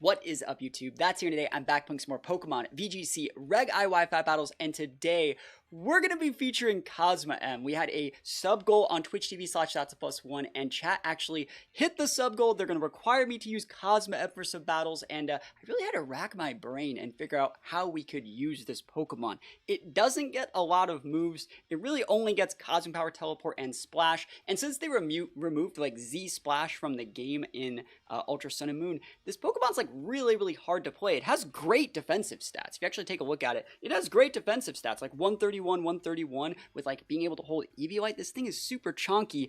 What is up, YouTube? That's here today. I'm back playing some more Pokemon VGC Reg Wi-Fi battles, and today we're going to be featuring Cosmoem. We had a sub goal on Twitch TV/THATSAplusONE, and chat actually hit the sub goal. They're going to require me to use Cosmoem for some battles, and I really had to rack my brain and figure out how we could use this Pokemon. It doesn't get a lot of moves. It really only gets Cosmic Power, Teleport, and Splash, and since they removed like Z Splash from the game in Ultra Sun and Moon, this Pokemon's like really hard to play. It has great defensive stats. If you actually take a look at it, it has great defensive stats, like 131, 131, with like being able to hold Eviolite. This thing is super chonky,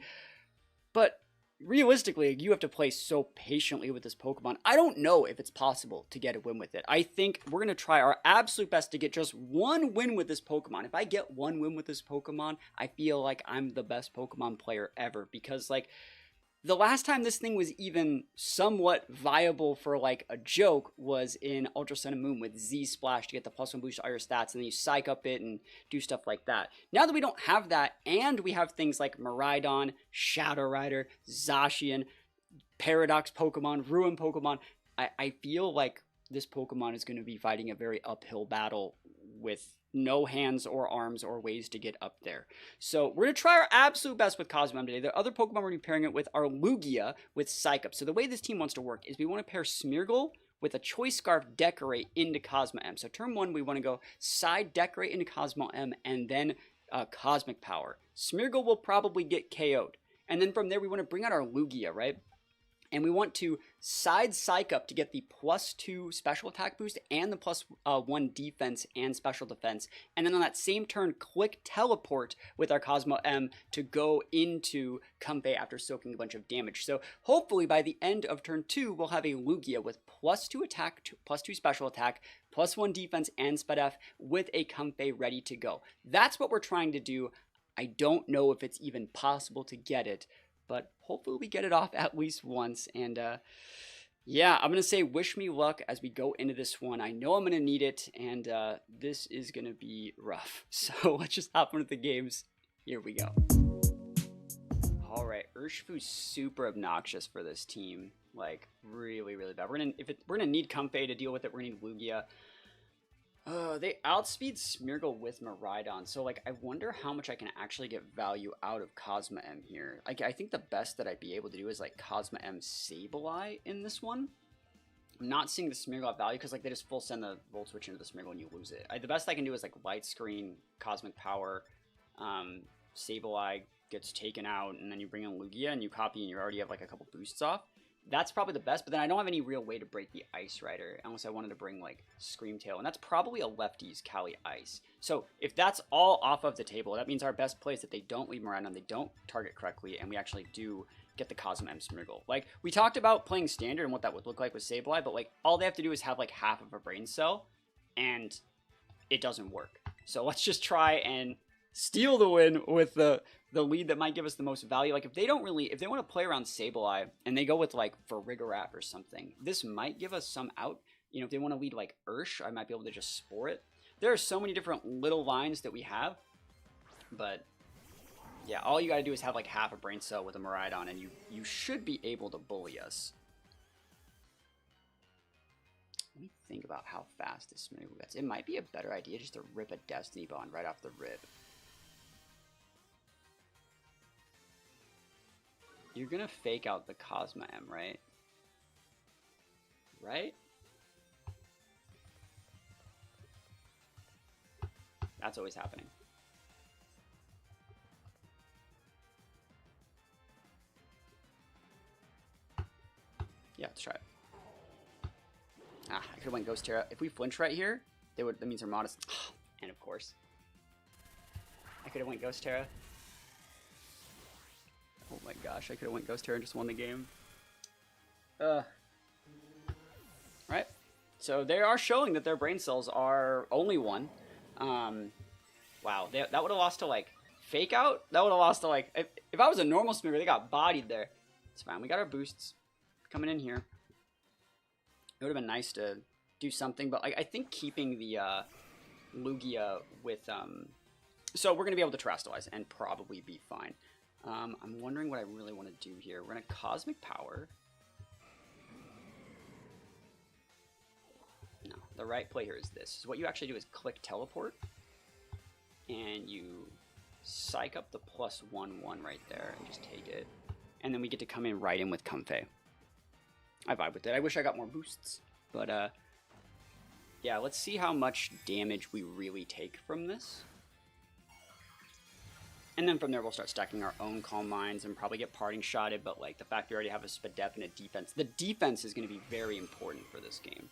but realistically, you have to play so patiently with this Pokemon. I don't know if it's possible to get a win with it. I think we're going to try our absolute best to get just one win with this Pokemon. If I get one win with this Pokemon, I feel like I'm the best Pokemon player ever, because like the last time this thing was even somewhat viable for like a joke was in Ultra Sun and Moon with Z Splash to get the +1 boost to all your stats, and then you psych up it and do stuff like that. Now that we don't have that, and we have things like Miraidon, Shadow Rider, Zacian, Paradox Pokemon, Ruin Pokemon, I feel like this Pokemon is going to be fighting a very uphill battle with no hands or arms or ways to get up there. So we're going to try our absolute best with Cosmoem today. The other Pokemon we're going to be pairing it with are Lugia with Psych Up. So the way this team wants to work is we want to pair Smeargle with a Choice Scarf Decorate into Cosmoem. So turn one, we want to go side Decorate into Cosmoem and then Cosmic Power. Smeargle will probably get KO'd. And then from there, we want to bring out our Lugia, right? And we want to side Psych Up to get the +2 special attack boost and the +1 defense and special defense. And then on that same turn, click Teleport with our Cosmoem to go into Comfey after soaking a bunch of damage. So hopefully by the end of turn 2, we'll have a Lugia with +2 attack, +2 special attack, +1 defense and SpDef with a Comfey ready to go. That's what we're trying to do. I don't know if it's even possible to get it, but hopefully we get it off at least once. And yeah, I'm going to say wish me luck as we go into this one. I know I'm going to need it, and this is going to be rough. So let's just hop into the games. Here we go. All right, Urshifu's super obnoxious for this team. Like, really bad. We're gonna need Comfey to deal with it. We're going to need Lugia. They outspeed Smeargle with Miraidon, so like I wonder how much I can actually get value out of Cosmoem here. I think the best that I'd be able to do is like Cosmoem Sableye in this one. I'm not seeing the Smeargle at value because like they just full send the Volt Switch into the Smeargle and you lose it. The best I can do is like Light Screen, Cosmic Power, Sableye gets taken out, and then you bring in Lugia and you copy and you already have like a couple boosts off. That's probably the best, but then I don't have any real way to break the Ice Rider unless I wanted to bring like Screamtail, and that's probably a lefty's Cali Ice. So if that's all off of the table, that means our best play is that they don't leave Miraidon, they don't target correctly, and we actually do get the Cosmoem Smeargle. Like, we talked about playing Standard and what that would look like with Sableye, but like all they have to do is have like half of a Brain Cell, and it doesn't work. So let's just try and steal the win with the lead that might give us the most value. Like if they want to play around Sableye and they go with like Farigiraf or something, this might give us some out. You know, if they want to lead like Ursh, I might be able to just Spore it. There are so many different little lines that we have, but yeah, all you got to do is have like half a Brain Cell with a Miraidon, and you should be able to bully us. Let me think about how fast this move gets. It might be a better idea just to rip a Destiny Bond right off the rip. You're gonna fake out the Cosmoem, right? Right? That's always happening. Yeah, let's try it. Ah, I could've went Ghost Terra. If we flinch right here, that means they're modest. And of course, I could've went Ghost Terra. Oh my gosh, I could have went Ghost Terra and just won the game. Right. So they are showing that their Brain Cells are only one. Wow, that would have lost to like Fake Out? That would have lost to like, if I was a normal Smeargle, they got bodied there. It's fine, we got our boosts coming in here. It would have been nice to do something, but like I think keeping the Lugia with, so we're going to be able to Terastallize and probably be fine. I'm wondering what I really want to do here. We're going to Cosmic Power. the right play here is this. So what you actually do is click teleport, and you psych up the +1/1 right there and just take it. And then we get to come in right in with Comfey. I vibe with it. I wish I got more boosts. But, yeah, let's see how much damage we really take from this. And then from there, we'll start stacking our own Calm Minds and probably get Parting Shotted. But, like, the fact we already have a Spadef and a defense. The defense is going to be very important for this game.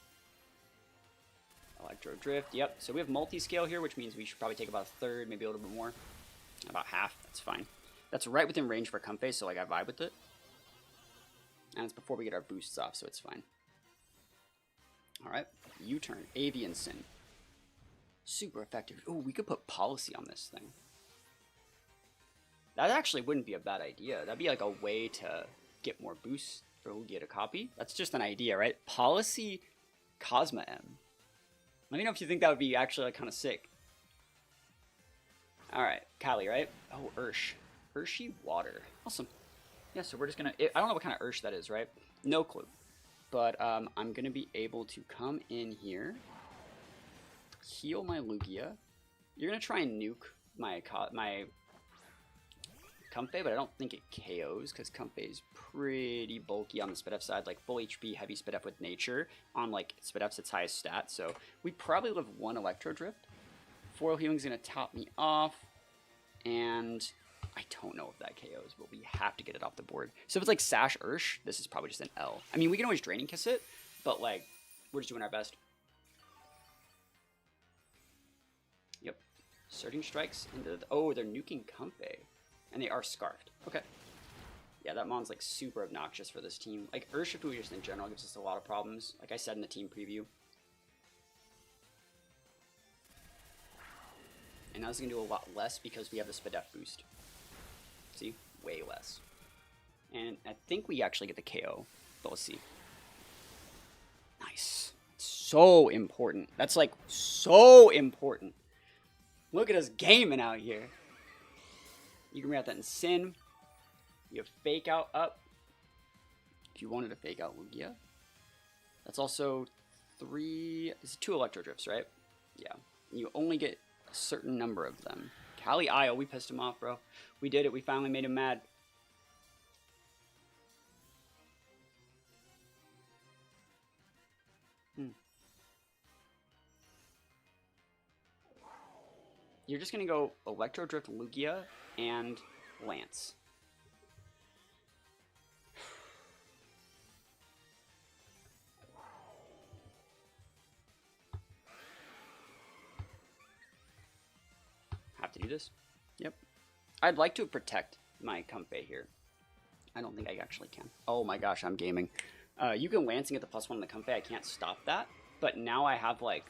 Electro Drift, yep. So we have multi-scale here, which means we should probably take about a third, maybe a little bit more. About half, that's fine. That's right within range for Comfey, so like I vibe with it. And it's before we get our boosts off, so it's fine. Alright, U-turn, Avian Sin. Super effective. Oh, we could put Policy on this thing. That actually wouldn't be a bad idea. That'd be like a way to get more boosts for Lugia to copy. That's just an idea, right? Policy Cosmoem. Let me know if you think that would be actually like kind of sick. Alright, Kali, right? Oh, Ursh. Urshy Water. Awesome. Yeah, so we're just gonna... I don't know what kind of Ursh that is, right? No clue. But I'm gonna be able to come in here, heal my Lugia. You're gonna try and nuke my Comfey, but I don't think it KOs because Comfey is pretty bulky on the Spadef side, like full HP, heavy Spadef with nature on like Spadef's its highest stat. So we probably live one Electro Drift. Foil Healing is gonna top me off, and I don't know if that KOs, but we have to get it off the board. So if it's like Sash Ursh, this is probably just an L. I mean, we can always Draining Kiss it, but like we're just doing our best. Yep, Surging Strikes into the... Oh, they're nuking Comfey. And they are Scarfed. Okay. Yeah, that Mon's like super obnoxious for this team. Like Urshifu just in general gives us a lot of problems, like I said in the team preview. And now this is going to do a lot less because we have the Spadef boost. See? Way less. And I think we actually get the KO, but let's see. Nice. So important. That's like so important. Look at us gaming out here. You can react that in Sin. You have Fake Out up. If you wanted to Fake Out Lugia. That's also 2 Electro Drifts, right? Yeah. You only get a certain number of them. Kali Io, we pissed him off, bro. We did it. We finally made him mad. You're just going to go Electro Drift Lugia and Lance. Have to do this? Yep. I'd like to protect my Comfey here. I don't think I actually can. Oh my gosh, I'm gaming. You can Lance and get the +1 on the Comfey. I can't stop that. But now I have like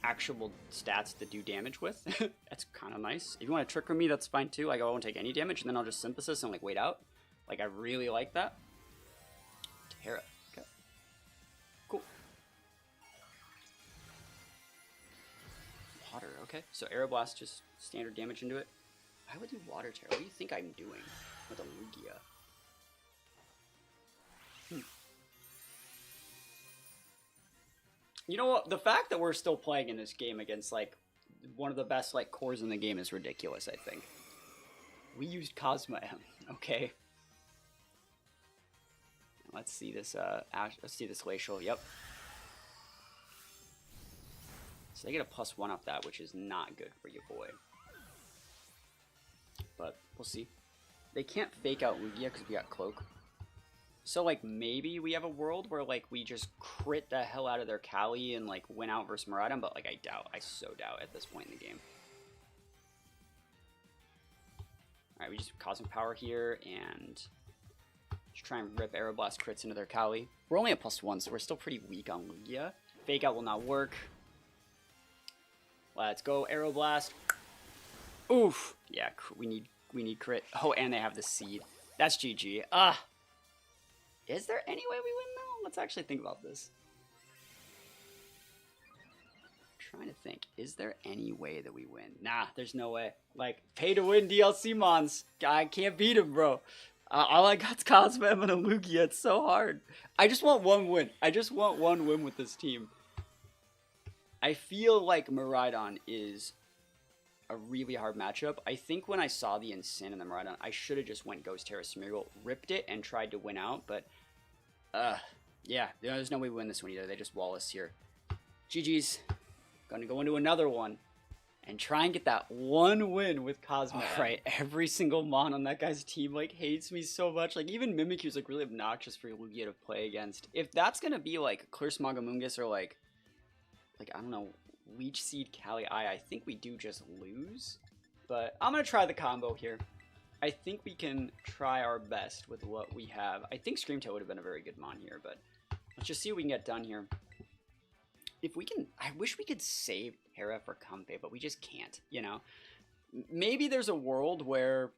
actual stats to do damage with. That's kind of nice. If you want to trick from me, that's fine too. Like I won't take any damage, and then I'll just Synthesis and like wait out. Like I really like that. Terra. Okay. Cool. Water. Okay. So Aeroblast, just standard damage into it. I would do Water Terra. What do you think I'm doing with a Lugia? You know what? The fact that we're still playing in this game against, like, one of the best, like, cores in the game is ridiculous, I think. We used Cosmoem, okay? Let's see this, let's see this Glacial, yep. So they get a +1 off that, which is not good for you, boy. But, we'll see. They can't Fake Out Lugia because we got Cloak. So, like, maybe we have a world where, like, we just crit the hell out of their Kali and, like, win out versus Miraidon, but, like, I doubt. I so doubt at this point in the game. Alright, we just have Cosmic Power here, and just try and rip Aeroblast crits into their Kali. We're only at +1, so we're still pretty weak on Lugia. Fake Out will not work. Let's go, Aeroblast. Oof! Yeah, we need crit. Oh, and they have the Seed. That's GG. Ah! Is there any way we win, though? Let's actually think about this. I'm trying to think. Is there any way that we win? Nah, there's no way. Like, pay to win DLC Mons. I can't beat him, bro. All I got's Cosmoem and a Lugia. It's so hard. I just want one win. I just want one win with this team. I feel like Miraidon is a really hard matchup. I think when I saw the Insane in the Miraidon, I should have just went Ghost Terra Smeargle, ripped it, and tried to win out, but yeah, there's no way we win this one either. They just wall us here. GG's. Gonna go into another one and try and get that one win with Cosmo. Right, every single Mon on that guy's team like hates me so much. Like even Mimikyu's like really obnoxious for Lugia to play against. If that's gonna be like Clear Smogamungus or like I don't know, Leech Seed Kali I think we do just lose. But I'm gonna try the combo here. I think we can try our best with what we have. I think Scream Tail would have been a very good Mon here, but let's just see what we can get done here. If we can, I wish we could save Terra for Comfey, but we just can't, you know? Maybe there's a world where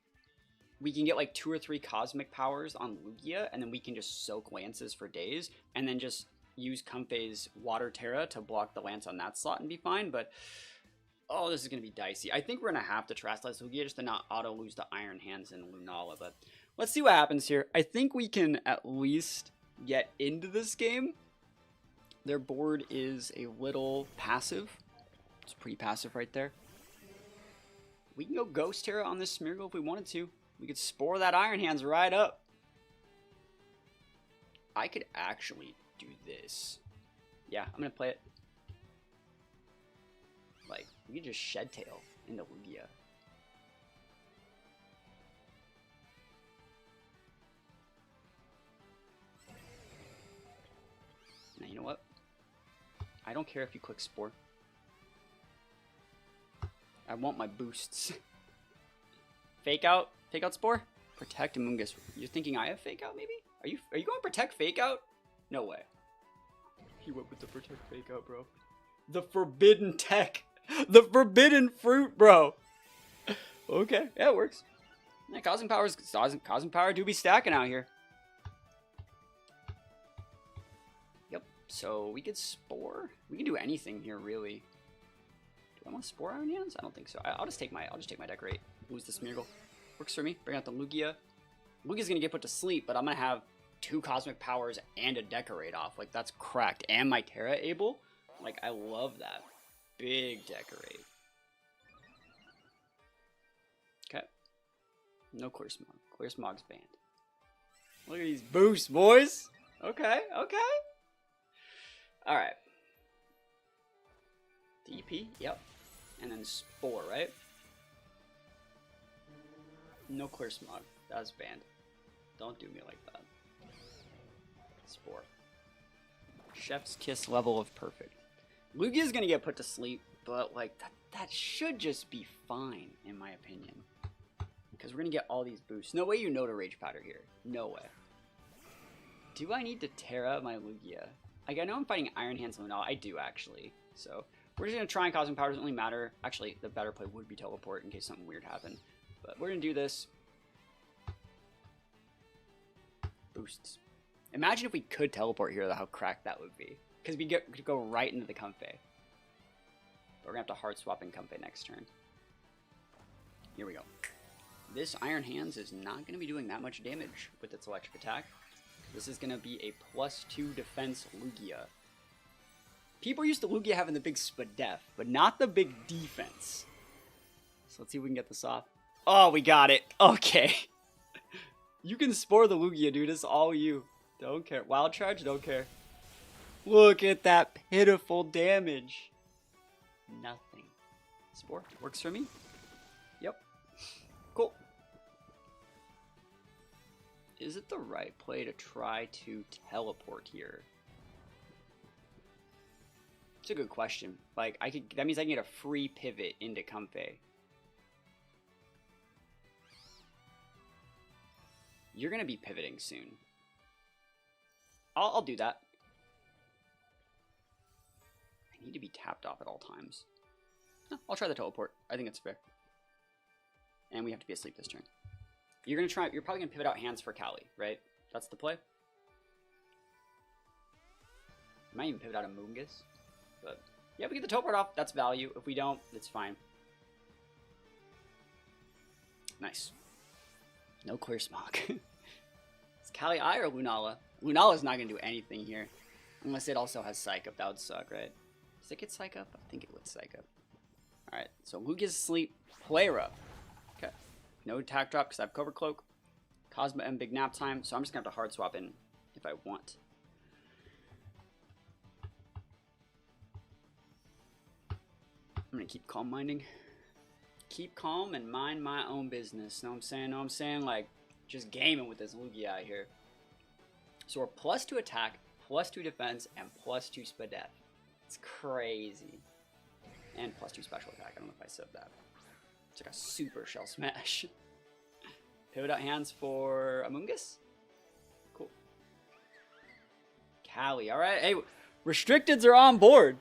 we can get like 2 or 3 cosmic powers on Lugia, and then we can just soak lances for days, and then just use Comfey's Water Terra to block the lance on that slot and be fine, but oh, this is going to be dicey. I think we're going to have to Terrasilize Lugia just to not auto-lose the Iron Hands and Lunala, but let's see what happens here. I think we can at least get into this game. Their board is a little passive. It's pretty passive right there. We can go Ghost Terra on this Smeargle if we wanted to. We could Spore that Iron Hands right up. I could actually do this. Yeah, I'm going to play it. Like, we could just Shed Tail into Lugia. Now, you know what? I don't care if you click Spore. I want my boosts. Fake out Spore? Protect Amoonguss. You're thinking I have Fake Out maybe? Are you going Protect Fake Out? No way. He went with the Protect Fake Out, bro. The forbidden tech. The forbidden fruit, bro. Okay, yeah, it works. Yeah, Cosmic Power do be stacking out here. Yep. So we could Spore. We can do anything here, really. Do I want to Spore Iron Hands? I don't think so. I'll just take my Decorate. Lose the Smeargle. Works for me. Bring out the Lugia. Lugia's gonna get put to sleep, but I'm gonna have 2 Cosmic Powers and a Decorate off. Like, that's cracked. And my Terra able. Like, I love that. Big Decorate. Okay. No Clear Smog. Clear Smog's banned. Look at these boosts, boys. Okay, okay. Alright. DP, yep. And then Spore, right? No Clear Smog. That was banned. Don't do me like that. Spore. Chef's Kiss level of perfect. Lugia's gonna get put to sleep, but like that should just be fine, in my opinion. Because we're gonna get all these boosts. No way you know to Rage Powder here. No way. Do I need to Terra my Lugia? Like, I know I'm fighting Iron Hands Lunala. I do, actually. So, we're just gonna try and Cosmic Power. Doesn't really matter. Actually, the better play would be Teleport in case something weird happened. But we're gonna do this. Boosts. Imagine if we could Teleport here, though, how cracked that would be. Because we could go right into the Comfey. But we're gonna have to hard swap in Comfey next turn. Here we go. This Iron Hands is not gonna be doing that much damage with its electric attack. This is gonna be a +2 defense Lugia. People used to Lugia having the big Spadef, but not the big defense. So let's see if we can get this off. Oh, we got it. Okay. You can Spore the Lugia, dude. It's all you. Don't care. Wild Charge, don't care. Look at that pitiful damage. Nothing. Spore works for me. Yep. Cool. Is it the right play to try to Teleport here? It's a good question. Like, that means I can get a free pivot into Comfey. You're gonna be pivoting soon. I'll do that. I need to be tapped off at all times. No, I'll try the Teleport. I think it's fair. And we have to be asleep this turn. You're probably gonna pivot out hands for Kali, right? That's the play. I might even pivot out a Moongus. But yeah, if we get the Teleport off, that's value. If we don't, it's fine. Nice. No Clear Smog. It's Kali I or Lunala? Lunala's not gonna do anything here. Unless it also has Psych Up. That would suck, right? Does it get Psych Up? I think it would Psych Up. Alright, so Lugia's asleep. Play her up. Okay. No attack drop because I have Cover Cloak. Cosmoem, big nap time. So I'm just going to have to hard swap in if I want. I'm going to keep calm minding. Keep calm and mind my own business. Know what I'm saying? Know what I'm saying? Like, just gaming with this Lugia out here. So we're +2 attack, +2 defense, and +2 Spadef. It's crazy. And +2 special attack. I don't know if I said that. It's like a super shell smash. Pivot out hands for Amoonguss. Cool. Callie. Alright. Hey, restricteds are on board.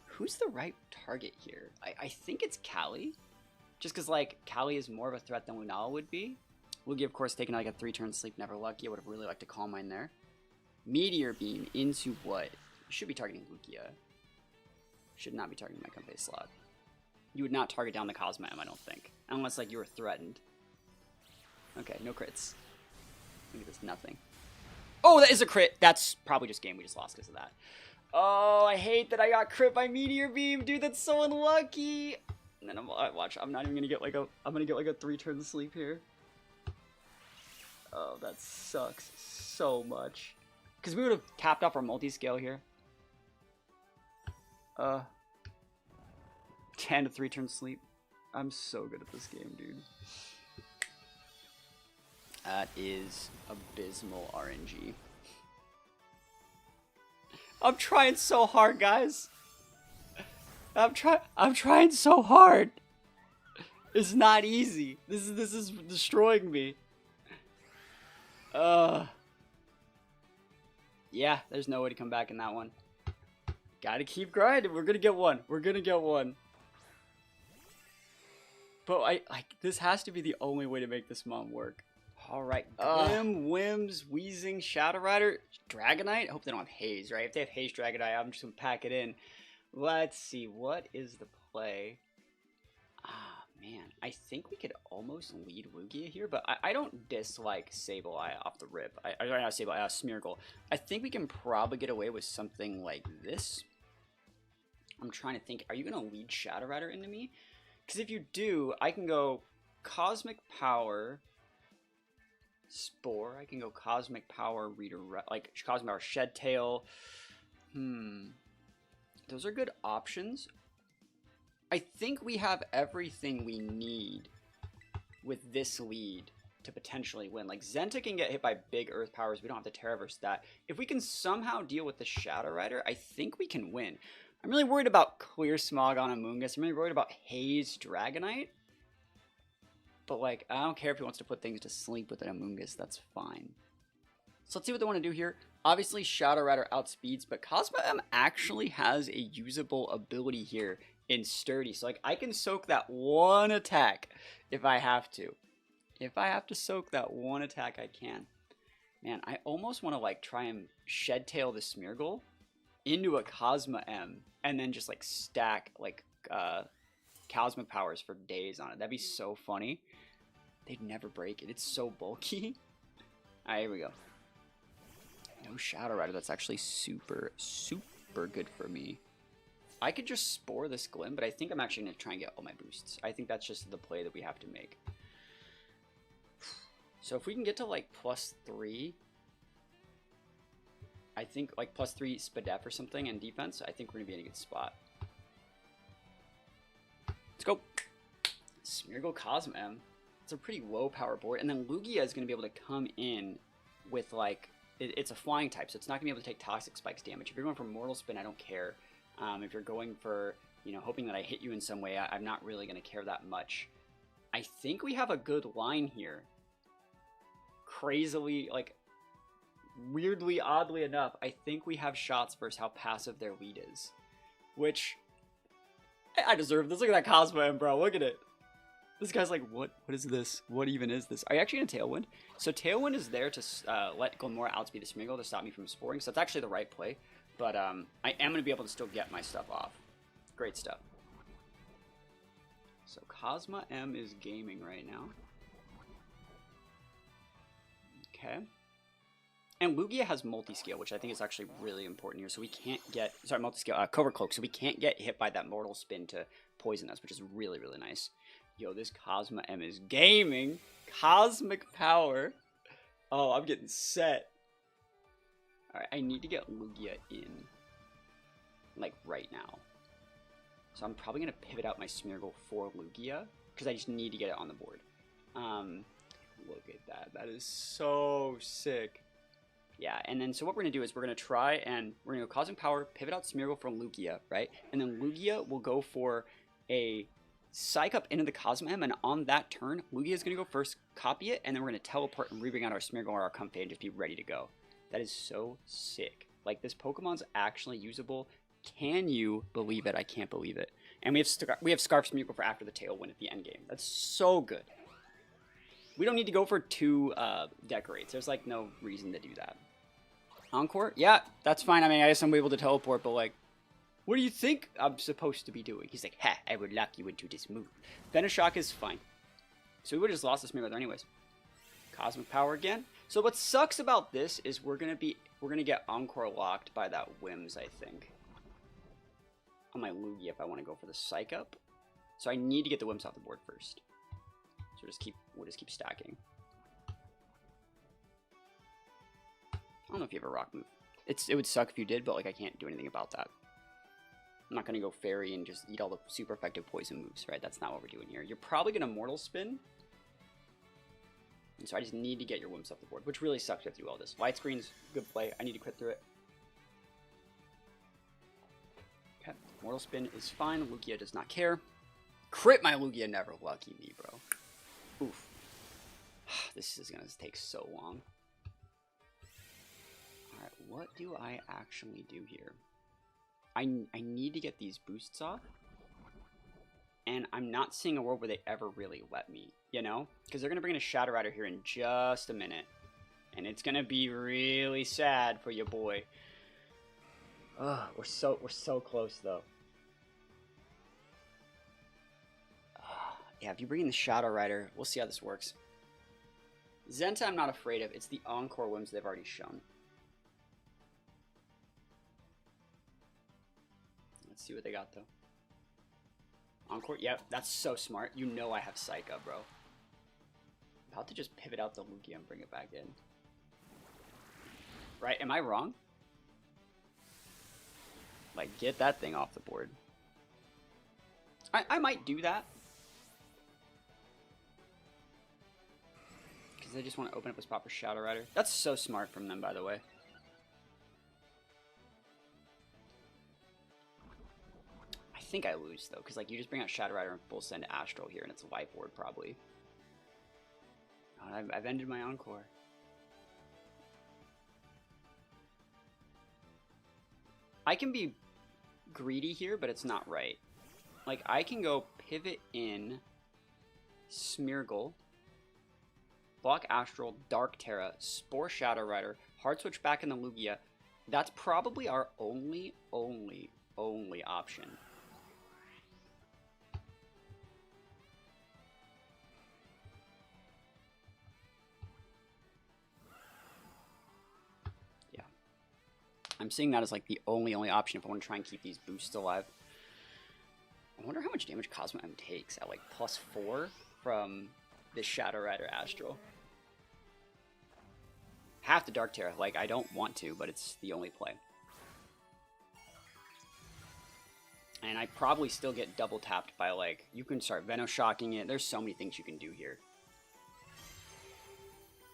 Who's the right target here? I think it's Callie. Just because, like, Callie is more of a threat than Lunala would be. Lugia, of course, taking like a 3-turn sleep, never lucky. I would have really liked to Calm Mind there. Meteor Beam into what? You should be targeting Lugia. Should not be targeting my Comfey slot. You would not target down the Cosmoem, I don't think. Unless, like, you were threatened. Okay, no crits. Look at this, nothing. Oh, that is a crit! That's probably just game we just lost because of that. Oh, I hate that I got crit by Meteor Beam, dude, that's so unlucky! And then watch, I'm not even gonna get like a, I'm gonna get like a 3-turn sleep here. Oh, that sucks so much. Because we would have capped off our multi-scale here. 10 to 3-turn sleep. I'm so good at this game, dude. That is abysmal RNG. I'm trying so hard, guys. I'm trying so hard. It's not easy. This is destroying me. Yeah, there's no way to come back in that one. Gotta keep grinding. We're gonna get one. We're gonna get one. But this has to be the only way to make this mom work. Alright, Glim, Wims, Weezing, Shadow Rider, Dragonite. I hope they don't have Haze, right? If they have Haze Dragonite, I'm just gonna pack it in. Let's see, what is the play? Ah, man, I think we could almost lead Lugia here, but I don't dislike Sableye off the rip. I don't know Sableye, Smeargle. I think we can probably get away with something like this. I'm trying to think, are you gonna lead Shadow Rider into me? Because if you do, I can go Cosmic Power, Spore. I can go Cosmic Power, Redirect, like Cosmic Power, Shed Tail. Those are good options. I think we have everything we need with this lead to potentially win. Like, Zenta can get hit by big Earth Powers. We don't have to Terraverse that. If we can somehow deal with the Shadow Rider, I think we can win. I'm really worried about Clear Smog on Amoonguss. I'm really worried about Haze Dragonite. But, like, I don't care if he wants to put things to sleep with an Amoonguss. That's fine. So let's see what they want to do here. Obviously, Shadow Rider outspeeds, but Cosmoem actually has a usable ability here in Sturdy. So, like, I can soak that one attack if I have to. If I have to soak that one attack, I can. Man, I almost want to, like, try and Shed Tail the Smeargle into a Cosmoem and then just, like, stack, like, Cosmic Powers for days on it. That'd be so funny. They'd never break it. It's so bulky. Alright, here we go. No Shadow Rider. That's actually super, super good for me. I could just Spore this Glim, but I think I'm actually going to try and get all my boosts. I think that's just the play that we have to make. So if we can get to, like, +3, I think, like, +3 Spadef or something and defense, I think we're going to be in a good spot. Let's go. Smeargle Cosmoem. It's a pretty low power board. And then Lugia is going to be able to come in with, like, it's a flying type, so it's not going to be able to take Toxic Spikes damage. If you're going for Mortal Spin, I don't care. If you're going for, you know, hoping that I hit you in some way, I'm not really going to care that much. I think we have a good line here. Crazily, like, weirdly, oddly enough, I think we have shots versus how passive their lead is. Which, I deserve this. Look at that Cosmoem, bro. Look at it. This guy's like, what is this? What even is this? Are you actually going to Tailwind? So Tailwind is there to let Gilmore outspeed the Smeargle to stop me from sporing. So that's actually the right play. But I am going to be able to still get my stuff off. Great stuff. So Cosmoem is gaming right now. Okay. And Lugia has multi-scale, which I think is actually really important here. So we can't get, sorry, multi-scale, Covert Cloak. So we can't get hit by that Mortal Spin to poison us, which is really, really nice. Yo, this Cosmoem is gaming. Cosmic power. Oh, I'm getting set. Alright, I need to get Lugia in, like, right now. So I'm probably going to pivot out my Smeargle for Lugia, because I just need to get it on the board. Look at that. That is so sick. Yeah, and then so what we're going to do is we're going to try and we're going to go Cosmic Power, pivot out Smeargle for Lugia, right? And then Lugia will go for a Psych Up into the Cosmoem, and on that turn, Lugia is going to go first, copy it, and then we're going to teleport and rebring out our Smeargle or our Comfey and just be ready to go. That is so sick. Like, this Pokemon's actually usable. Can you believe it? I can't believe it. And we have Scarf Smeargle for after the Tailwind at the end game. That's so good. We don't need to go for 2 Decorates. There's, like, no reason to do that. Encore? Yeah, that's fine. I mean, I guess I'm able to teleport, but, like, what do you think I'm supposed to be doing? He's like, ha, I would lock you into this move. Venoshock is fine. So we would have just lost this Smeargle anyways. Cosmic Power again. So what sucks about this is we're gonna get Encore locked by that Whims, I think. On my Lugia if I want to go for the Psych Up. So I need to get the Whims off the board first. So we'll just keep stacking. I don't know if you have a rock move. It would suck if you did, but like I can't do anything about that. I'm not gonna go Fairy and just eat all the super effective poison moves, right? That's not what we're doing here. You're probably gonna Mortal Spin. And so I just need to get your Whims off the board, which really sucks if I do all this. Light Screen's good play. I need to crit through it. Okay, Mortal Spin is fine. Lugia does not care. Crit my Lugia, never lucky me, bro. Oof. This is gonna take so long. Alright, what do I actually do here? I need to get these boosts off. And I'm not seeing a world where they ever really let me, you know? Because they're going to bring in a Shadow Rider here in just a minute. And it's going to be really sad for your boy. Ugh, we're so close, though. Yeah, if you bring in the Shadow Rider, we'll see how this works. Zenta I'm not afraid of. It's the Encore Whims they've already shown. Let's see what they got, though. Encore? Yep, that's so smart. You know I have Psych Up, bro. About to just pivot out the Lugia and bring it back in. Right? Am I wrong? Like, get that thing off the board. I might do that. Because I just want to open up a spot for Shadow Rider. That's so smart from them, by the way. I think I lose, though, because like you just bring out Shadow Rider and full send Astral here, and it's a whiteboard, probably. Oh, I've ended my Encore. I can be greedy here, but it's not right. Like, I can go pivot in Smeargle, block Astral, Dark Terra, Spore Shadow Rider, Hard Switch back in the Lugia. That's probably our only option. I'm seeing that as like the only option if I want to try and keep these boosts alive. I wonder how much damage Cosmoem takes at like +4 from this Shadow Rider Astral. Half the Dark Terra. Like, I don't want to, but it's the only play. And I probably still get double tapped by like, you can start Venoshocking it. There's so many things you can do here.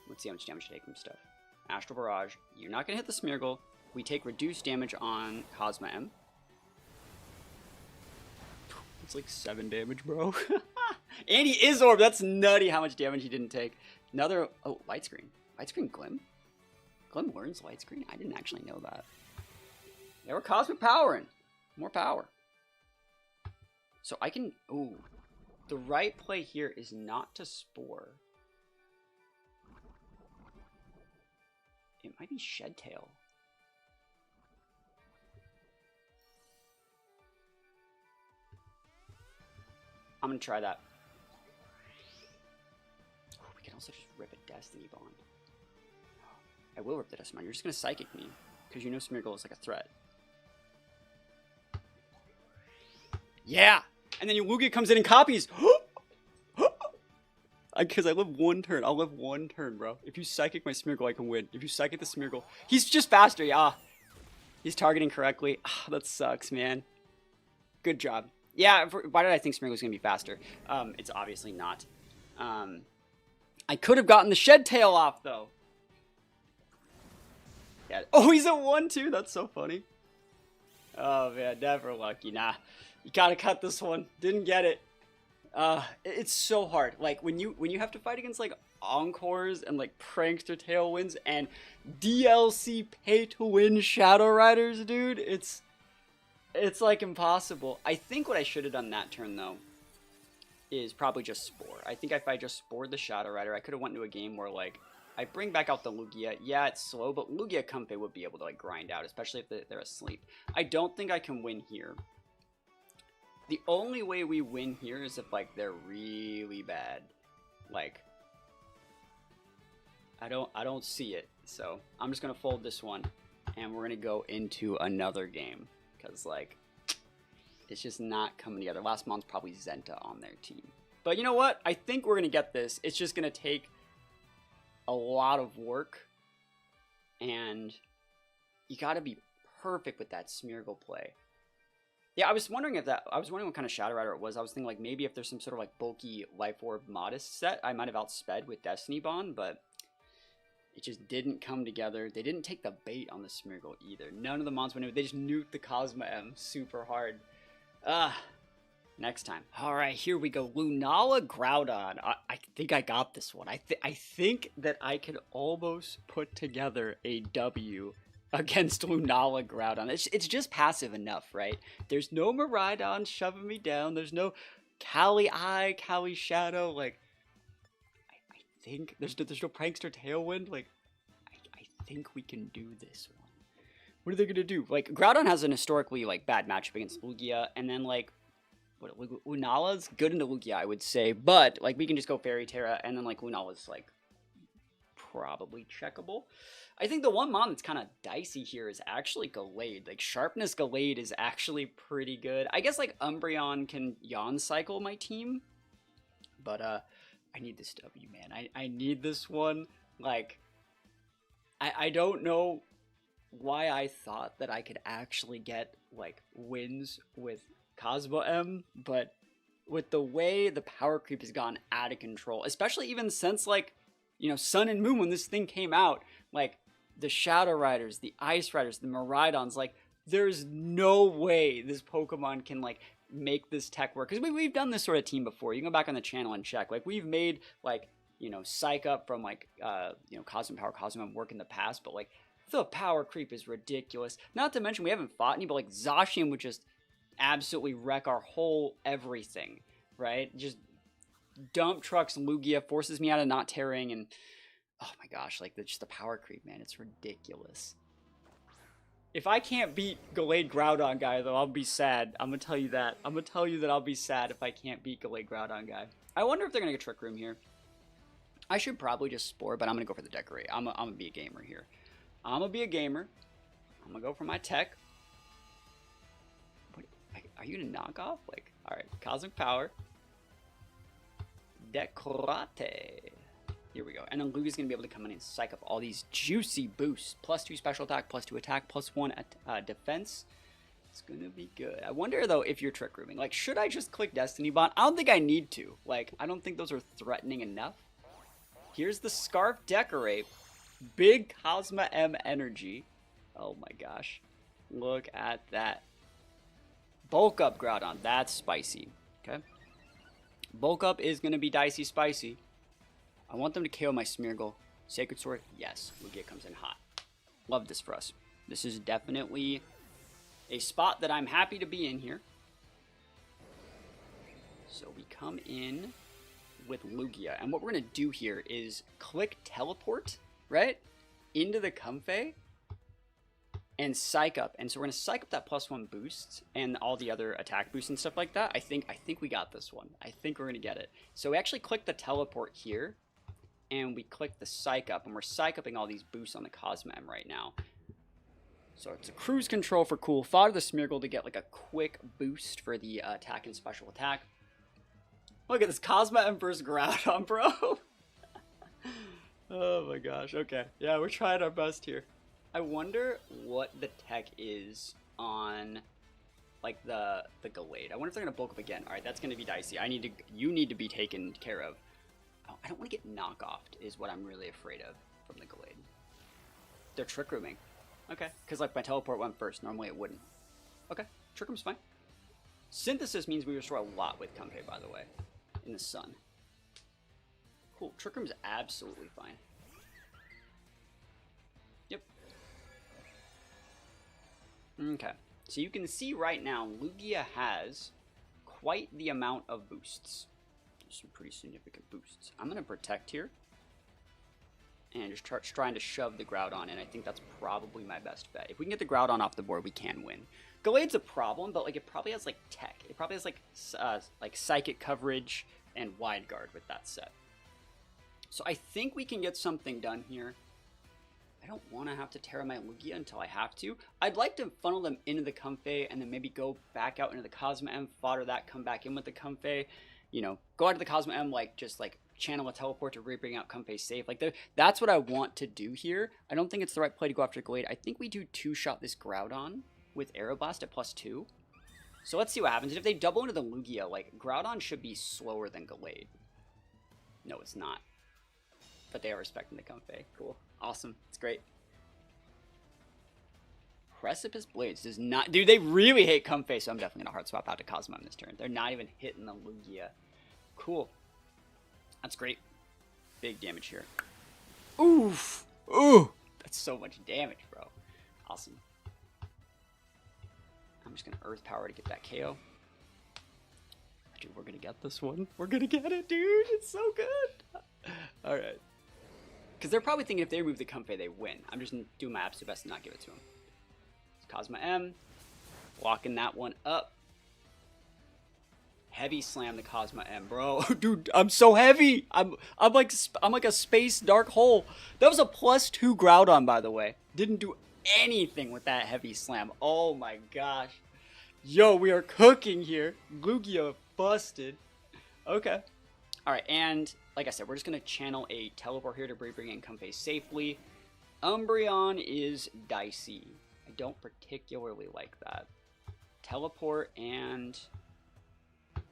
Let's see how much damage you take from stuff. Astral Barrage. You're not going to hit the Smeargle. We take reduced damage on Cosmoem. It's like 7 damage, bro. And he is Orb. That's nutty how much damage he didn't take. Another... Oh, Light Screen. Light Screen Glim? Glim learns Light Screen? I didn't actually know that. Yeah, we're Cosmic Powering. More power. So I can... Ooh. The right play here is not to Spore. It might be Shed Tail. I'm going to try that. Oh, we can also just rip a Destiny Bond. I will rip the Destiny Bond. You're just going to Psychic me. Because you know Smeargle is like a threat. Yeah! And then your Lugia comes in and copies. Because I live one turn. I'll live one turn, bro. If you Psychic my Smeargle, I can win. If you Psychic the Smeargle... He's just faster, yeah. He's targeting correctly. Oh, that sucks, man. Good job. Yeah, why did I think Smeargle was going to be faster? It's obviously not. I could have gotten the Shed Tail off, though. Yeah. Oh, he's at 1-2. That's so funny. Oh, man. Never lucky. Nah. You gotta cut this one. Didn't get it. It's so hard. Like, when you have to fight against, like, Encores and, like, Prankster Tailwinds and DLC pay-to-win Shadow Riders, dude, it's like impossible. I think what I should have done that turn, though, is probably just Spore. I think if I just Spored the Shadow Rider, I could have went into a game where, like, I bring back out the Lugia. Yeah, it's slow, but Lugia Comfey would be able to, like, grind out, especially if they're asleep. I don't think I can win here. The only way we win here is if, like, they're really bad. Like, I don't see it. So, I'm just gonna fold this one, and we're gonna go into another game. Because, like, it's just not coming together. Last month's probably Zenta on their team. But you know what? I think we're gonna get this. It's just gonna take a lot of work. And you gotta be perfect with that Smeargle play. Yeah, I was wondering what kind of Shadow Rider it was. I was thinking, like, maybe if there's some sort of, like, bulky Life Orb Modest set, I might have outsped with Destiny Bond, but it just didn't come together. They didn't take the bait on the Smeargle either. None of the mons went in. They just nuked the Cosmoem super hard. Next time. Alright, here we go. Lunala Groudon. I think I got this one. I think that I could almost put together a W against Lunala Groudon. It's just passive enough, right? There's no Miraidon shoving me down. There's no Cali Eye, Cali Shadow. Like, I think there's no Prankster Tailwind. Like, I think we can do this one. What are they gonna do? Like, Groudon has an historically, like, bad matchup against Lugia, and then, like, Lunala's good into Lugia, I would say, but, like, we can just go Fairy Terra, and then, like, Lunala's, like, probably checkable. I think the one mon that's kind of dicey here is actually Gallade. Like, Sharpness Gallade is actually pretty good. I guess, like, Umbreon can Yawn Cycle my team. But, I need this W, man. I need this one. Like, I don't know why I thought that I could actually get, like, wins with Cosmoem, but with the way the power creep has gone out of control, especially even since, like, you know, Sun and Moon, when this thing came out, like, the Shadow Riders, the Ice Riders, the Miraidons, like, there's no way this Pokemon can, like, make this tech work. Because we've done this sort of team before. You can go back on the channel and check. Like, we've made, like, you know, Psych Up from, like, you know, Cosmo Power, Cosmo work in the past, but, like, the power creep is ridiculous. Not to mention, we haven't fought any, but, like, Zacian would just absolutely wreck our whole everything, right? Just dump trucks Lugia, forces me out of not tearing, and oh my gosh, like, just the power creep, man, it's ridiculous. If I can't beat Gallade Groudon guy, though, I'll be sad. I'm gonna tell you that. I'm gonna tell you that I'll be sad if I can't beat Gallade Groudon guy. I wonder if they're gonna get Trick Room here. I should probably just Spore, but I'm gonna go for the Decorate. I'm gonna be a gamer here. I'm gonna be a gamer. I'm gonna go for my tech. What, are you gonna knock off? Like, alright, Cosmic Power. Decorate. Here we go. And then Lugia's going to be able to come in and psych up all these juicy boosts. +2 special attack, +2 attack, +1 defense. It's going to be good. I wonder, though, if you're Trick Rooming. Like, should I just click Destiny Bond? I don't think I need to. Like, I don't think those are threatening enough. Here's the Scarf Decorate. Big Cosmoem energy. Oh my gosh. Look at that. Bulk Up Groudon. That's spicy. Okay. Bulk Up is going to be dicey spicy. I want them to KO my Smeargle. Sacred Sword, yes. Lugia comes in hot. Love this for us. This is definitely a spot that I'm happy to be in here. So we come in with Lugia. And what we're going to do here is click Teleport, right? Into the Comfey. And Psych Up. And so we're going to Psych Up that +1 boost and all the other attack boosts and stuff like that. I think we got this one. I think we're going to get it. So we actually click the Teleport here. and we click the Psych Up, and we're Psych Upping all these boosts on the Cosmoem right now. So it's a cruise control for cool. Fodder the Smeargle to get like a quick boost for the attack and special attack. Look at this Cosmoem versus Groudon, bro. Oh my gosh. Okay. Yeah, we're trying our best here. I wonder what the tech is on like the Gallade. I wonder if they're gonna bulk up again. All right, that's gonna be dicey. You need to be taken care of. Oh, I don't want to get knockoffed is what I'm really afraid of from the Gallade. They're Trick Rooming. Okay, because like my teleport went first. Normally it wouldn't. Okay, Trick Room's fine. Synthesis means we restore a lot with Comfey, by the way, in the sun. Cool, Trick Room's absolutely fine. Yep. Okay, so you can see right now, Lugia has quite the amount of boosts. There's some pretty significant boosts. I'm going to Protect here. And just trying to shove the Groudon in. I think that's probably my best bet. If we can get the Groudon off the board, we can win. Gallade's a problem, but like it probably has like tech. It probably has like psychic coverage and wide guard with that set. So I think we can get something done here. I don't want to have to Terra my Lugia until I have to. I'd like to funnel them into the Comfey and then maybe go back out into the Cosmoem, fodder that, come back in with the Comfey. You know, go out to the Cosmoem, like just like channel a teleport to bring out Comfey safe. Like that's what I want to do here. I don't think it's the right play to go after Gallade. I think we do two-shot this Groudon with Aeroblast at +2. So let's see what happens. And if they double into the Lugia, like Groudon should be slower than Gallade. No, it's not. But they are respecting the Comfey. Cool. Awesome. It's great. Precipice Blades does not... Dude, they really hate Comfey, so I'm definitely going to hard swap out to Cosmoem this turn. They're not even hitting the Lugia. Cool. That's great. Big damage here. Oof. Ooh. That's so much damage, bro. Awesome. I'm just going to Earth Power to get that KO. Dude, we're going to get this one. We're going to get it, dude. It's so good. All right. Because they're probably thinking if they remove the Comfey, they win. I'm just doing my absolute best to not give it to them. Cosmoem. Locking that one up. Heavy slam the Cosmoem, bro. Dude, I'm so heavy. I'm like a space dark hole. That was a +2 Groudon, by the way. Didn't do anything with that heavy slam. Oh my gosh. Yo, we are cooking here. Lugia busted. Okay. All right, and like I said, we're just gonna channel a teleport here to bring in Comfey safely. Umbreon is dicey. I don't particularly like that. Teleport and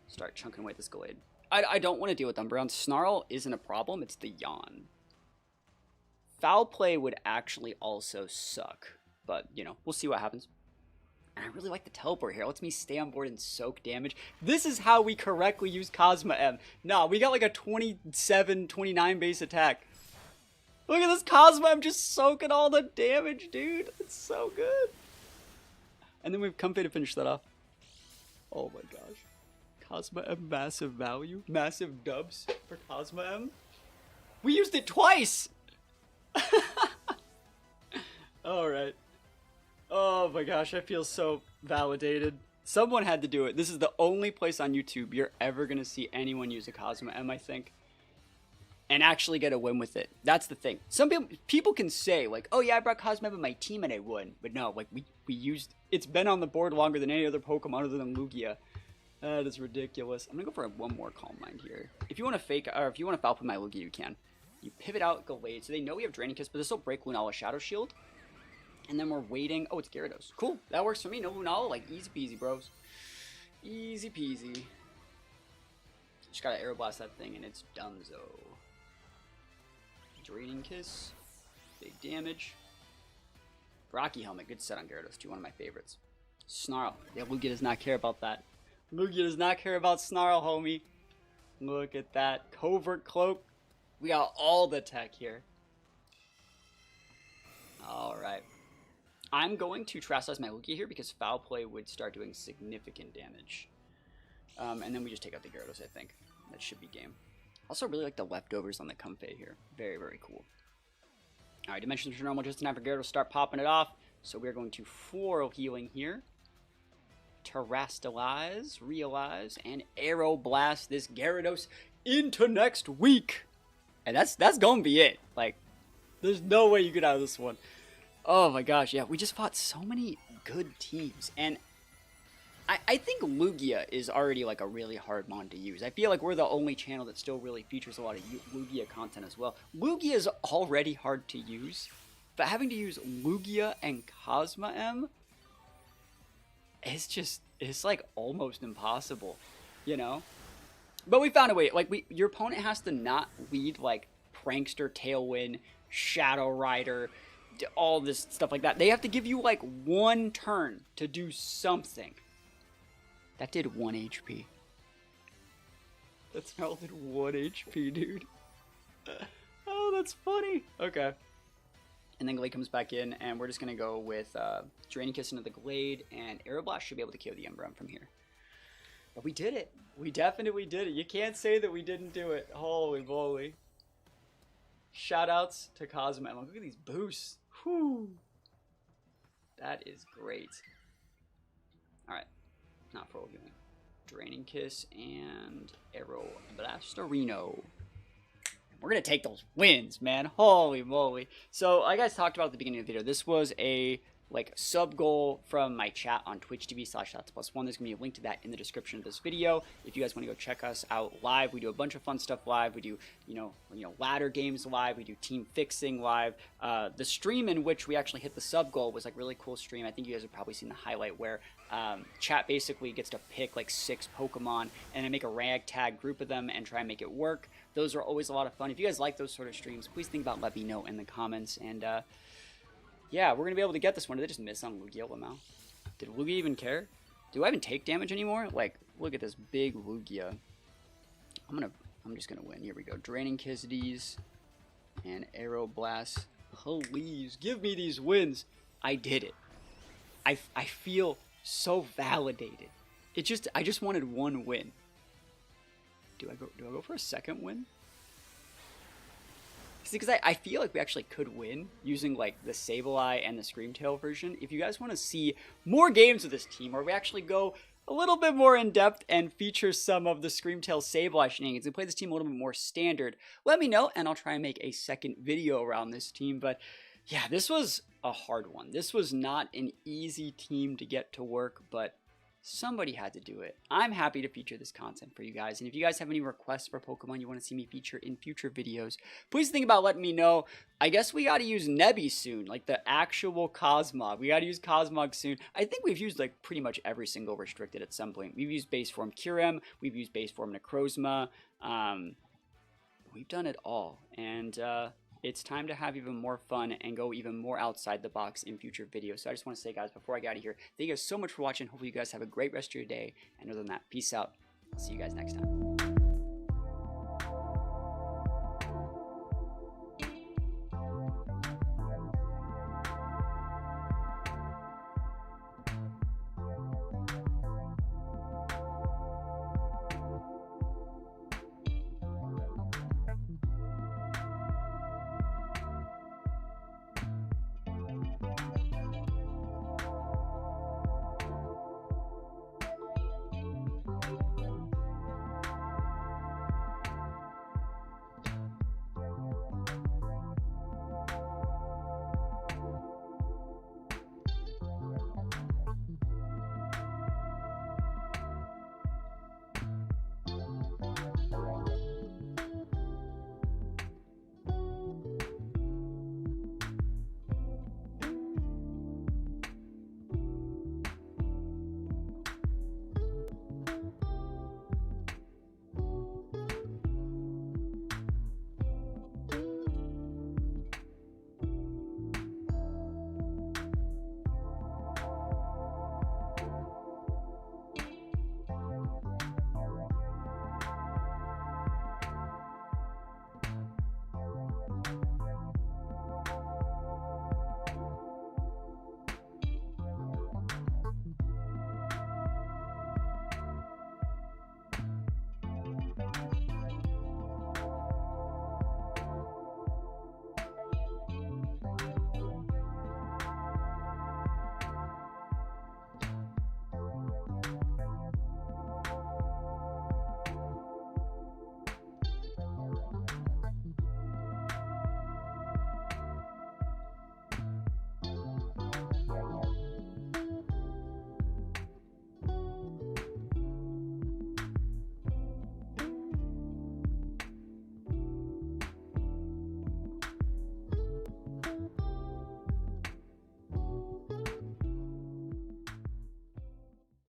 start chunking away this Gallade. I don't want to deal with Umbreon. Snarl isn't a problem, it's the Yawn. Foul Play would actually also suck, but, you know, we'll see what happens. And I really like the teleport here. It lets me stay on board and soak damage. This is how we correctly use Cosmoem. Nah, we got like a 27, 29 base attack. Look at this Cosmoem just soaking all the damage, dude. It's so good. And then we have Comfey to finish that off. Oh my gosh. Cosmoem, massive value. Massive dubs for Cosmoem. We used it twice! Alright. Oh my gosh, I feel so validated. Someone had to do it. This is the only place on YouTube you're ever going to see anyone use a Cosmoem, I think. And actually get a win with it. That's the thing. Some people can say, like, oh yeah, I brought Cosmoem in my team and I won. But no, like, we used... It's been on the board longer than any other Pokemon other than Lugia. That is ridiculous. I'm going to go for one more Calm Mind here. If you want to fake... Or if you want to foul play my Lugia, you can. You pivot out Gallade. So they know we have Draining Kiss, but this will break Lunala Shadow Shield. And then we're waiting. Oh, it's Gyarados. Cool. That works for me. No Lunala. Like, easy peasy, bros. Easy peasy. Just gotta Aeroblast that thing, and it's donezo. Draining Kiss. Big damage. Rocky Helmet. Good set on Gyarados, too. One of my favorites. Snarl. Yeah, Lugia does not care about that. Lugia does not care about Snarl, homie. Look at that. Covert Cloak. We got all the tech here. Alright. I'm going to Terrasilize my Lugia here because Foul Play would start doing significant damage. And then we just take out the Gyarados, I think. That should be game. Also really like the leftovers on the Comfey here. Very, very cool. Alright, Dimensions are normal just in time for Gyarados to start popping it off. So we're going to Floral Healing here. Terrasilize, Realize, and Aeroblast this Gyarados into next week. And that's gonna be it. Like, there's no way you get out of this one. Oh my gosh, yeah, we just fought so many good teams. And I think Lugia is already like a really hard mon to use. I feel like we're the only channel that still really features a lot of Lugia content as well. Lugia is already hard to use, but having to use Lugia and Cosmoem it's like almost impossible, you know? But we found a way. Like, your opponent has to not lead like Prankster, Tailwind, Shadow Rider, all this stuff like that. They have to give you like one turn to do something. That did 1 HP. That spell did 1 HP, dude. Oh, that's funny. Okay. And then Glade comes back in, and we're just going to go with Draining Kiss into the Glade, and Aeroblast should be able to kill the Umbreon from here. But we did it. We definitely did it. You can't say that we didn't do it. Holy moly. Shoutouts to Cosmoem. Look at these boosts. Whew. That is great. Alright. Not for healing. Draining Kiss and Arrow Blastarino. We're going to take those wins, man. Holy moly. So, like I talked about at the beginning of the video, this was a like sub goal from my chat on Twitch TV/THATSAplusONE. There's gonna be a link to that in the description of this video. If you guys want to go check us out live, we do a bunch of fun stuff live. We do, you know, ladder games live. We do team fixing live. The stream in which we actually hit the sub goal was like really cool stream. I think you guys have probably seen the highlight where chat basically gets to pick like 6 Pokemon and then make a ragtag group of them and try and make it work. Those are always a lot of fun. If you guys like those sort of streams, please think about let me know in the comments. And yeah, we're going to be able to get this one. Did they just miss on Lugia Lamau? Did Lugia even care? Do I even take damage anymore? Like, look at this big Lugia. I'm just going to win. Here we go. Draining Kiss these and Arrow Blast. Please, give me these wins. I did it. I feel so validated. I just wanted one win. Do I go for a second win? Because I feel like we actually could win using like the Sableye and the Screamtail version. If you guys want to see more games with this team where we actually go a little bit more in depth and feature some of the Screamtail Sableye shenanigans and play this team a little bit more standard, let me know and I'll try and make a second video around this team. But yeah, this was a hard one. This was not an easy team to get to work, but somebody had to do it. I'm happy to feature this content for you guys. And if you guys have any requests for Pokemon you want to see me feature in future videos, please think about letting me know. I guess we got to use Nebby soon, like the actual Cosmog. We got to use Cosmog soon. I think we've used like pretty much every single restricted at some point. We've used base form Kyurem. We've used base form Necrozma. We've done it all. And it's time to have even more fun and go even more outside the box in future videos. So I just want to say, guys, before I get out of here, thank you guys so much for watching. Hopefully you guys have a great rest of your day. And other than that, peace out. See you guys next time.